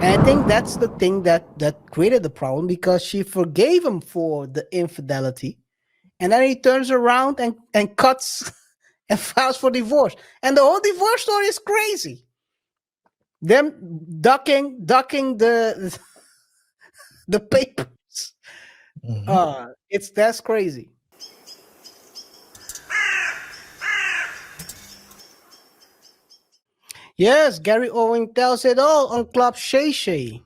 And I think that's the thing that created the problem, because she forgave him for the infidelity, and then he turns around and cuts and files for divorce. And the whole divorce story is crazy. Them ducking the papers. Mhm. It's that's crazy. Yes, Gary Owen tells it all on Club Shay Shay.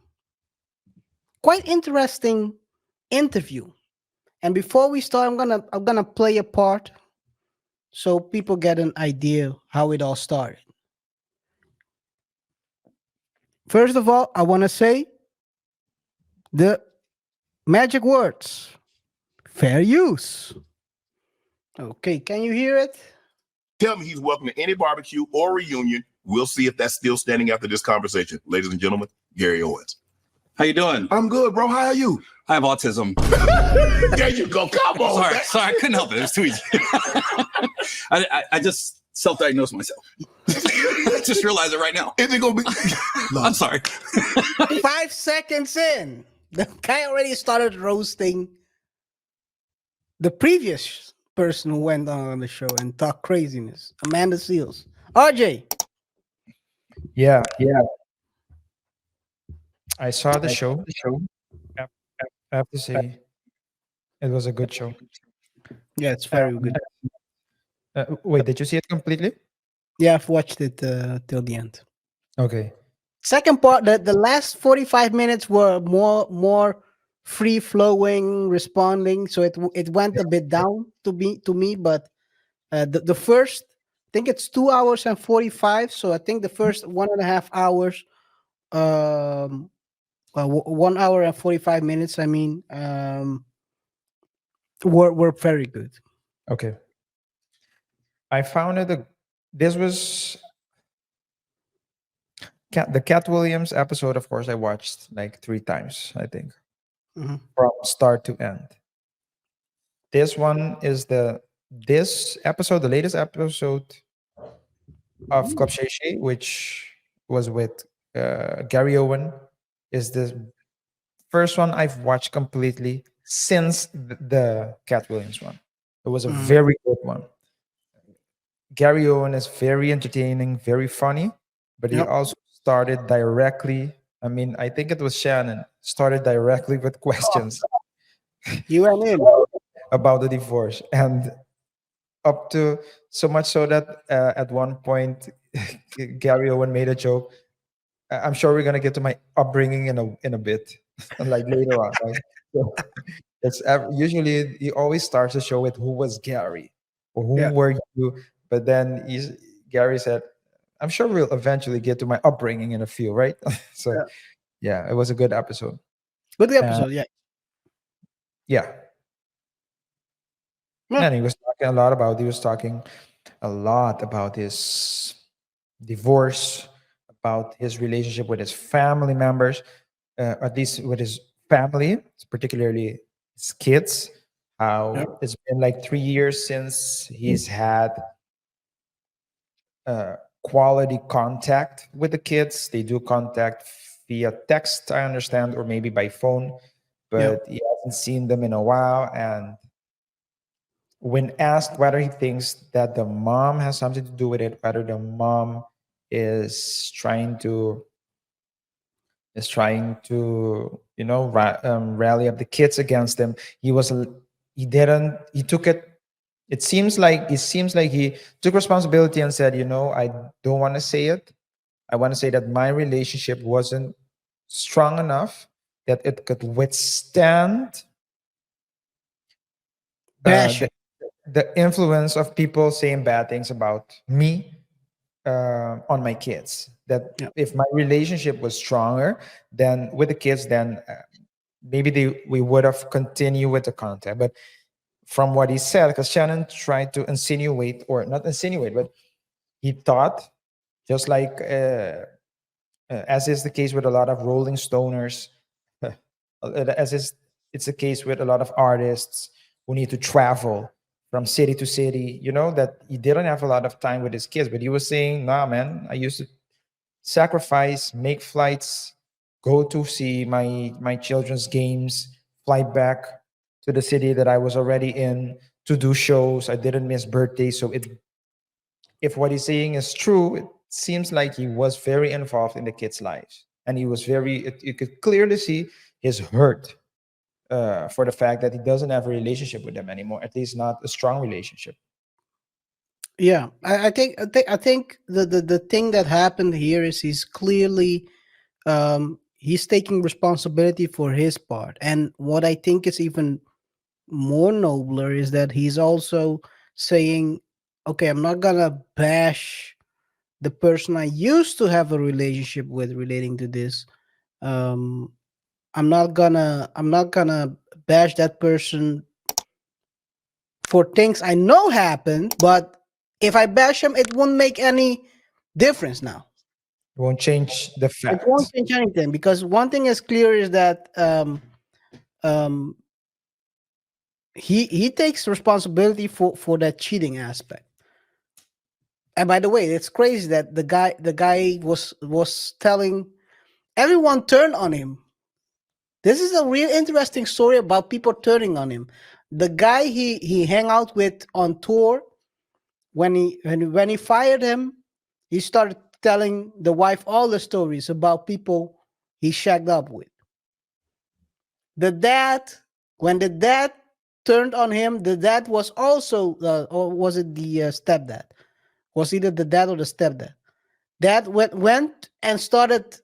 Quite interesting interview. And before we start, I'm gonna play a part so people get an idea how it all started. First of all, I want to say the magic words: fair use. Okay, can you hear it? Tell me he's welcome to any barbecue or reunion. We'll see if that's still standing after this conversation. Ladies and gentlemen, Gary Owens. How you doing? I'm good, bro. How are you? I have autism. There you go. Come on. Sorry, I couldn't help it. It was too easy. I just self-diagnosed myself. Just realized it right now. Is it gonna be? I'm sorry. 5 seconds in, the guy already started roasting the previous person who went on the show and talked craziness. Amanda Seals. RJ. Yeah, I saw the show. I I have to say, it was a good show. Yeah, it's very good. Wait, did you see it completely? Yeah, I've watched it till the end. Okay. Second part, the last 45 minutes were more free flowing, responding. So it went a bit down to me, but the first, I think it's 2 hours and 45. So I think the first 1.5 hours, 1 hour and 45 minutes. I mean, were very good. Okay. I found it this was the Cat Williams episode, of course, I watched like 3 times, I think, Mhm. from start to end. This one is this episode, the latest episode of Club Shay Shay, which was with Gary Owen, is the first one I've watched completely since the Cat Williams one. It was a Mhm. very good one. Gary Owen is very entertaining, very funny, but he Yep. also started directly. I mean, I think it was Shannon started directly with questions You went in. about the divorce, and up to so much so that at one point, Gary Owen made a joke. I'm sure we're gonna get to my upbringing in a bit, like later on, right? So usually he always starts the show with who was Gary or who Yeah. were you, but then Gary said, "I'm sure we'll eventually get to my upbringing in a few, right?" So Yeah. yeah, it was a good episode. Good Uh, episode. Yeah. yeah, Yeah. and he was talking a lot about his divorce, about his relationship with his family members, at least with his family, particularly his kids. Yep. How it's been like 3 years since he's had uh, quality contact with the kids. They do contact via text, I understand, or maybe by phone, Yep. but he hasn't seen them in a while. And when asked whether he thinks that the mom has something to do with it, whether the mom is trying to rally up the kids against them, he didn't he took it it seems like he took responsibility and said, I don't want to say it. I want to say that my relationship wasn't strong enough that it could withstand Bashing. the influence of people saying bad things about me on my kids. That Yep. if my relationship was stronger than with the kids, then maybe we would have continued with the contact. But from what he said, because Shannon tried to insinuate, or not insinuate, but he thought, just like as is the case with a lot of Rolling Stoners, as is it's the case with a lot of artists who need to travel from city to city, that he didn't have a lot of time with his kids. But he was saying, nah, man, I used to sacrifice, make flights, go to see my children's games, fly back to the city that I was already in to do shows. I didn't miss birthdays. So if what he's saying is true, it seems like he was very involved in the kids' lives. And he was you could clearly see his hurt for the fact that he doesn't have a relationship with them anymore, at least not a strong relationship. Yeah, I think the thing that happened here is he's clearly he's taking responsibility for his part, and what I think is even more nobler is that he's also saying, okay, I'm not gonna bash the person I used to have a relationship with relating to this. um I'm not gonna bash that person for things I know happened, but if I bash him, it won't make any difference now. It won't change the It won't facts. change anything, because one thing is clear is that um, he takes responsibility for that cheating aspect. And by the way, it's crazy that the guy was telling everyone turn on him. This is a real interesting story about people turning on him. The guy he hang out with on tour, when he fired him, he started telling the wife all the stories about people he shacked up with. The dad, when the dad turned on him, the dad was also, or was it the stepdad? Was either the dad or the stepdad? Dad went and started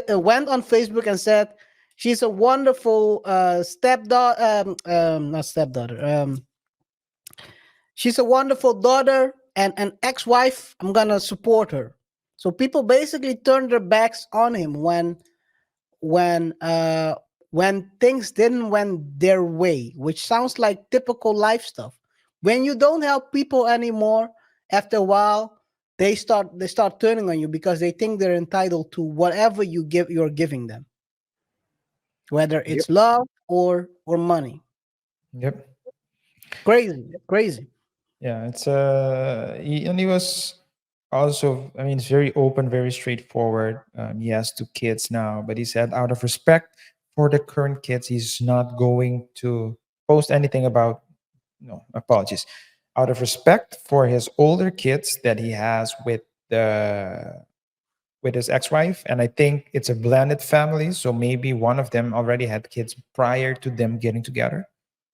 went on Facebook and said she's a wonderful stepdaughter, not stepdaughter. She's a wonderful daughter and an ex-wife. I'm gonna support her. So people basically turned their backs on him when uh when things didn't went their way, which sounds like typical life stuff. When you don't help people anymore, after a while, they start turning on you because they think they're entitled to whatever you're giving them, whether Yep. it's love or money. Yep. Crazy, crazy. Yeah, and he was also, I mean, it's very open, very straightforward. He has two kids now, but he said out of respect for the current kids, he's not going to post anything about, no, apologies. Out of respect for his older kids that he has the with his ex-wife, and I think it's a blended family, so maybe one of them already had kids prior to them getting together,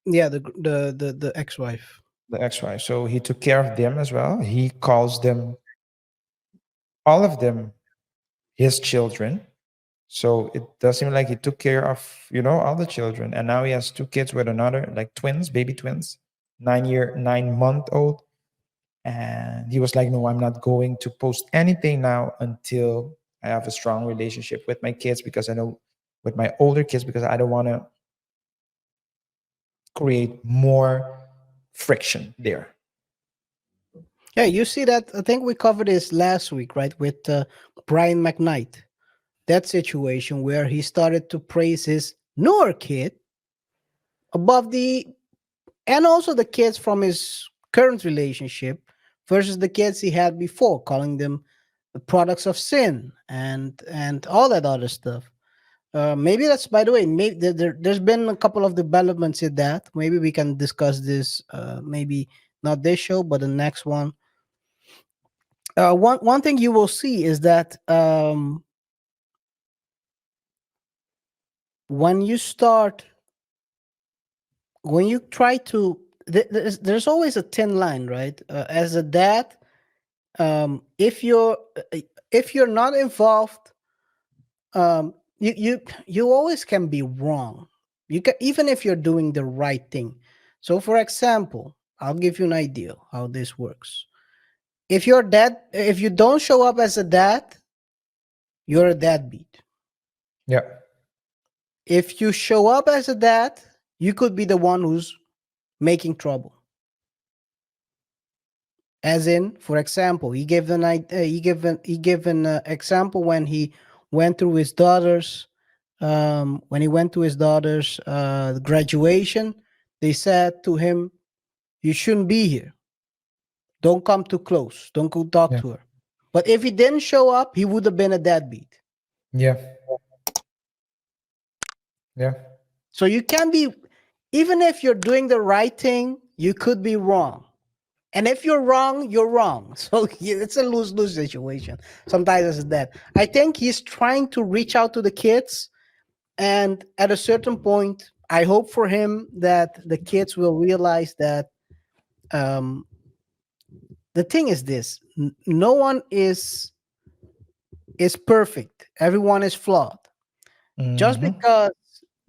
Yeah, the ex-wife. the ex-wife. So he took care of them as well. He calls them, all of them, his children. So it does seem like he took care of, all the children. And now he has two kids with another, like twins, baby twins, 9-month old. And he was like, no, I'm not going to post anything now until I have a strong relationship with my kids, because I know, with my older kids, because I don't want to create more friction there. Yeah, you see that. I think we covered this last week, right? With Brian McKnight. That situation where he started to praise his newer kid above and also the kids from his current relationship versus the kids he had before, calling them the products of sin and all that other stuff. Maybe that's, by the way, maybe there's been a couple of developments in that. Maybe we can discuss this. Maybe not this show, but the next one. One thing you will see is that when you start when you try to there's always a thin line, right? As a dad, if you're not involved, you always can be wrong. You can, even if you're doing the right thing. So for example, I'll give you an idea how this works. If you don't show up as a dad, you're a deadbeat. Yeah. If you show up as a dad, you could be the one who's making trouble. As in, for example, he gave an example when he went through his daughter's graduation. They said to him, "You shouldn't be here. Don't come too close. Don't go talk Yeah. to her." But if he didn't show up, he would have been a deadbeat. Yeah. Yeah. So you can be, even if you're doing the right thing, you could be wrong. And if you're wrong, you're wrong. So it's a lose-lose situation. Sometimes it's that. I think he's trying to reach out to the kids. And at a certain point, I hope for him that the kids will realize that um, the thing is this: no one is perfect. Everyone is flawed. Just Mm-hmm. because,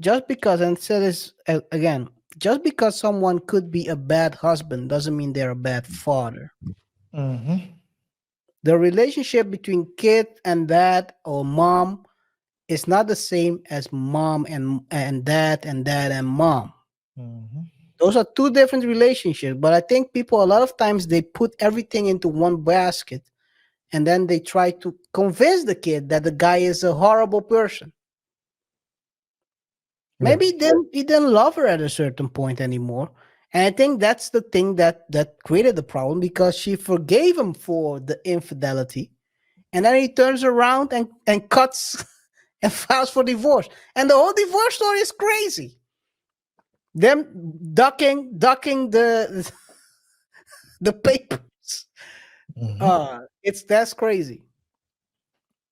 just because, and said this again, just because someone could be a bad husband doesn't mean they're a bad father. Mm-hmm. The relationship between kid and dad or mom is not the same as mom and dad and dad and mom. Mm-hmm. Those are two different relationships. But I think people a lot of times they put everything into one basket and then they try to convince the kid that the guy is a horrible person. Yeah. Maybe he didn't love her at a certain point anymore. And I think that's the thing that created the problem because she forgave him for the infidelity. And then he turns around and cuts and files for divorce. And the whole divorce story is crazy. Them ducking the the papers. Mm-hmm. That's crazy.